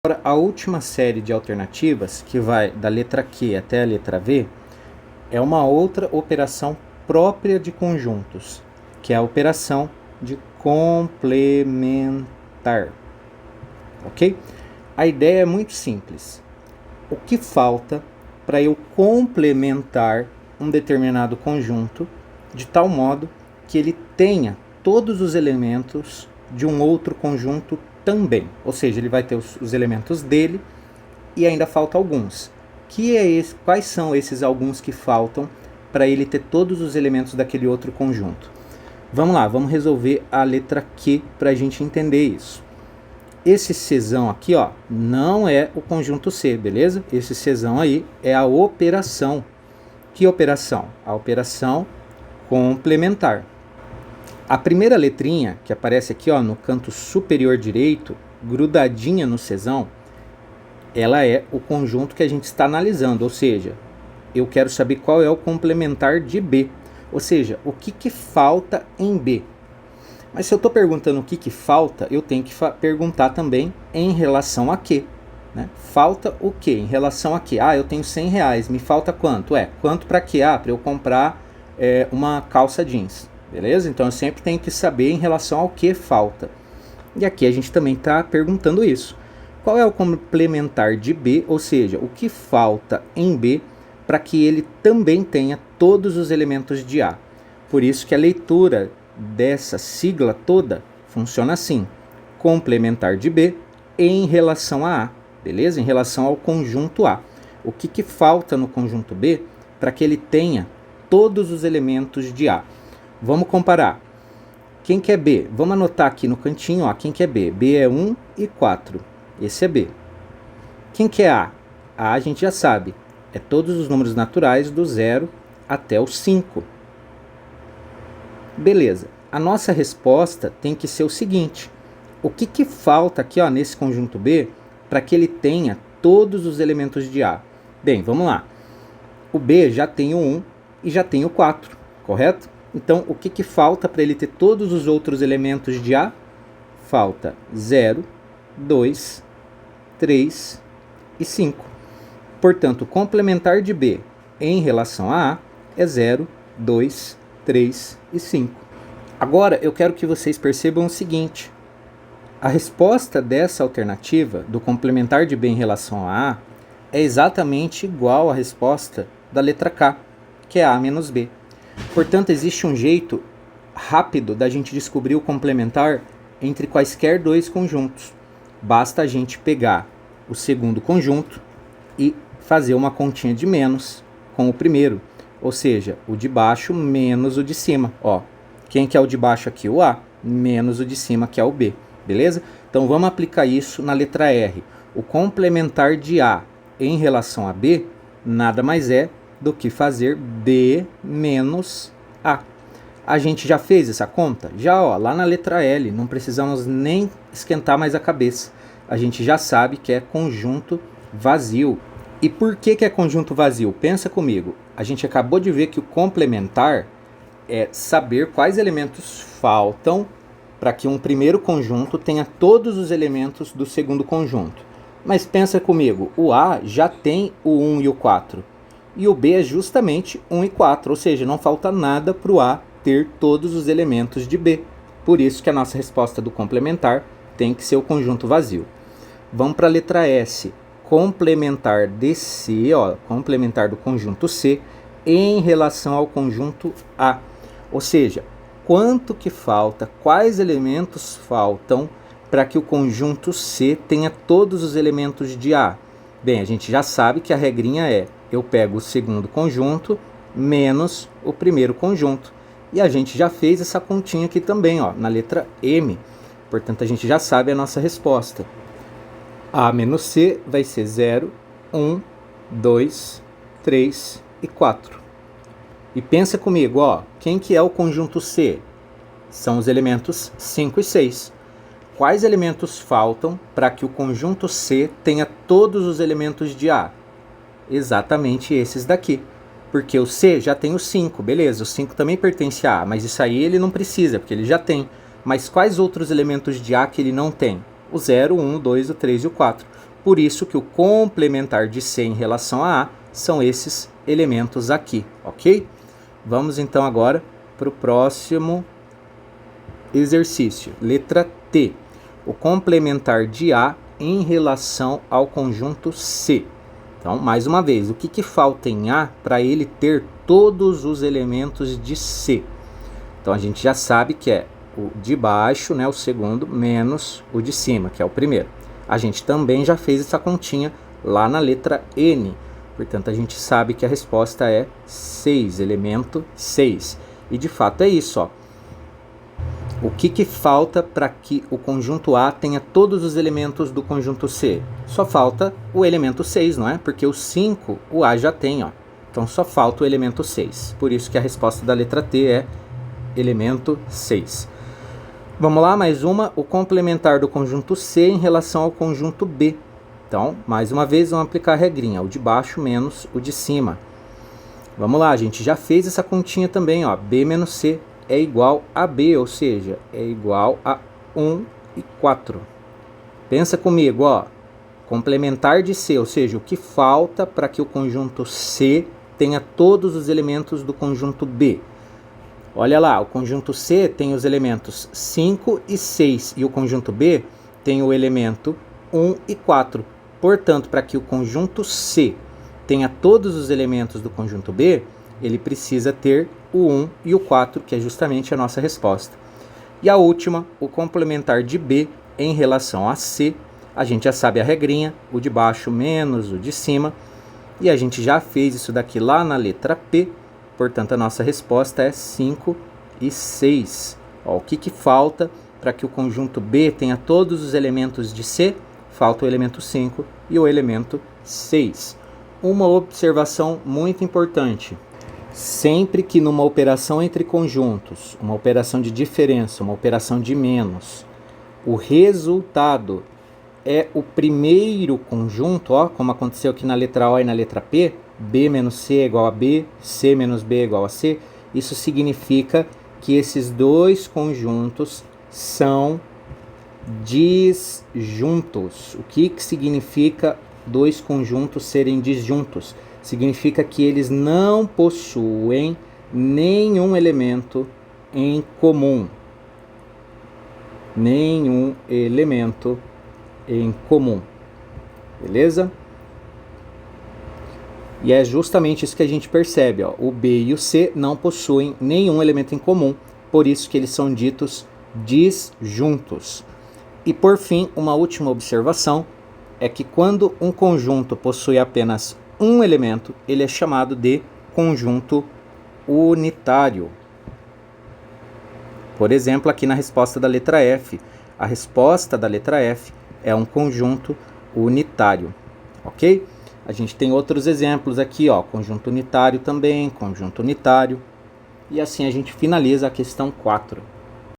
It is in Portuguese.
Agora, a última série de alternativas, que vai da letra Q até a letra V, é uma outra operação própria de conjuntos, que é a operação de complementar. Ok? A ideia é muito simples. O que falta para eu complementar um determinado conjunto de tal modo que ele tenha todos os elementos de um outro conjunto também. Ou seja, ele vai ter os elementos dele e ainda falta alguns. Quais são esses alguns que faltam para ele ter todos os elementos daquele outro conjunto? Vamos lá, vamos resolver a letra Q para a gente entender isso. Esse Czão aqui, ó, não é o conjunto C, beleza? Esse Czão aí é a operação. Que operação? A operação complementar. A primeira letrinha que aparece aqui, ó, no canto superior direito, grudadinha no Czão, ela é o conjunto que a gente está analisando, ou seja, eu quero saber qual é o complementar de B, ou seja, o que falta em B. Mas se eu estou perguntando o que falta, eu tenho que perguntar também em relação a quê, né? Falta o quê? Em relação a quê? Ah, eu tenho R$100, me falta quanto? Quanto para quê? Ah, para eu comprar uma calça jeans, beleza? Então eu sempre tenho que saber em relação ao que falta. E aqui a gente também está perguntando isso. Qual é o complementar de B, ou seja, o que falta em B para que ele também tenha todos os elementos de A? Por isso que a leitura dessa sigla toda funciona assim: complementar de B em relação a A, beleza? Em relação ao conjunto A. O que falta no conjunto B para que ele tenha todos os elementos de A? Vamos comparar. Quem que é B? Vamos anotar aqui no cantinho, ó, quem que é B? B é 1 e 4. Esse é B. Quem que é A? A a gente já sabe. É todos os números naturais do 0 até o 5. Beleza. A nossa resposta tem que ser o seguinte: o que falta aqui, ó, nesse conjunto B para que ele tenha todos os elementos de A? Bem, vamos lá. O B já tem o 1 e já tem o 4, correto? Então, o que falta para ele ter todos os outros elementos de A? Falta 0, 2, 3 e 5. Portanto, o complementar de B em relação a A é 0, 2, 3 e 5. Agora, eu quero que vocês percebam o seguinte: a resposta dessa alternativa, do complementar de B em relação a A, é exatamente igual à resposta da letra K, que é A menos B. Portanto, existe um jeito rápido da gente descobrir o complementar entre quaisquer dois conjuntos. Basta a gente pegar o segundo conjunto e fazer uma continha de menos com o primeiro, ou seja, o de baixo menos o de cima. Ó, quem que é o de baixo aqui? O A, menos o de cima, que é o B, beleza? Então vamos aplicar isso na letra R. O complementar de A em relação a B nada mais é do que fazer B menos A. A gente já fez essa conta? Já, ó, lá na letra L, não precisamos nem esquentar mais a cabeça. A gente já sabe que é conjunto vazio. E por que é conjunto vazio? Pensa comigo. A gente acabou de ver que o complementar é saber quais elementos faltam para que um primeiro conjunto tenha todos os elementos do segundo conjunto. Mas pensa comigo, o A já tem o 1 e o 4. E o B é justamente 1 e 4, ou seja, não falta nada para o A ter todos os elementos de B. Por isso que a nossa resposta do complementar tem que ser o conjunto vazio. Vamos para a letra S. Complementar de C, ó, complementar do conjunto C em relação ao conjunto A. Ou seja, quanto que falta, quais elementos faltam para que o conjunto C tenha todos os elementos de A? Bem, a gente já sabe que a regrinha é: eu pego o segundo conjunto menos o primeiro conjunto. E a gente já fez essa continha aqui também, ó, na letra M. Portanto, a gente já sabe a nossa resposta. A menos C vai ser 0, 1, 2, 3 e 4. E pensa comigo, ó, quem que é o conjunto C? São os elementos 5 e 6. Quais elementos faltam para que o conjunto C tenha todos os elementos de A? Exatamente esses daqui. Porque o C já tem o 5, beleza, o 5 também pertence a A, mas isso aí ele não precisa, porque ele já tem. Mas quais outros elementos de A que ele não tem? O 0, o 1, o 2, o 3 e o 4. Por isso que o complementar de C em relação a A são esses elementos aqui, ok? Vamos então agora para o próximo exercício. Letra T. O complementar de A em relação ao conjunto C. Então, mais uma vez, o que falta em A para ele ter todos os elementos de C? Então, a gente já sabe que é o de baixo, né, o segundo, menos o de cima, que é o primeiro. A gente também já fez essa continha lá na letra N. Portanto, a gente sabe que a resposta é 6, elemento 6. E, de fato, é isso, ó. O que falta para que o conjunto A tenha todos os elementos do conjunto C? Só falta o elemento 6, não é? Porque o 5 o A já tem, ó. Então só falta o elemento 6. Por isso que a resposta da letra T é elemento 6. Vamos lá, mais uma. O complementar do conjunto C em relação ao conjunto B. Então, mais uma vez, vamos aplicar a regrinha. O de baixo menos o de cima. Vamos lá, a gente já fez essa continha também, ó. B menos C é igual a B, ou seja, é igual a 1 e 4. Pensa comigo, ó, complementar de C, ou seja, o que falta para que o conjunto C tenha todos os elementos do conjunto B. Olha lá, o conjunto C tem os elementos 5 e 6, e o conjunto B tem o elemento 1 e 4. Portanto, para que o conjunto C tenha todos os elementos do conjunto B, ele precisa ter o 1 e o 4, que é justamente a nossa resposta. E a última, o complementar de B em relação a C, a gente já sabe a regrinha, o de baixo menos o de cima, e a gente já fez isso daqui lá na letra P, portanto a nossa resposta é 5 e 6. Ó, o que falta para que o conjunto B tenha todos os elementos de C? Falta o elemento 5 e o elemento 6. Uma observação muito importante. Sempre que numa operação entre conjuntos, uma operação de diferença, uma operação de menos, o resultado é o primeiro conjunto, ó, como aconteceu aqui na letra O e na letra P, B menos C é igual a B, C menos B é igual a C, isso significa que esses dois conjuntos são disjuntos. O que significa dois conjuntos serem disjuntos? Significa que eles não possuem nenhum elemento em comum. Nenhum elemento em comum. Beleza? E é justamente isso que a gente percebe, ó. O B e o C não possuem nenhum elemento em comum, por isso que eles são ditos disjuntos. E por fim, uma última observação é que quando um conjunto possui apenas um elemento, ele é chamado de conjunto unitário. Por exemplo, aqui na resposta da letra F, a resposta da letra F é um conjunto unitário, ok? A gente tem outros exemplos aqui, ó, conjunto unitário também, conjunto unitário, e assim a gente finaliza a questão 4.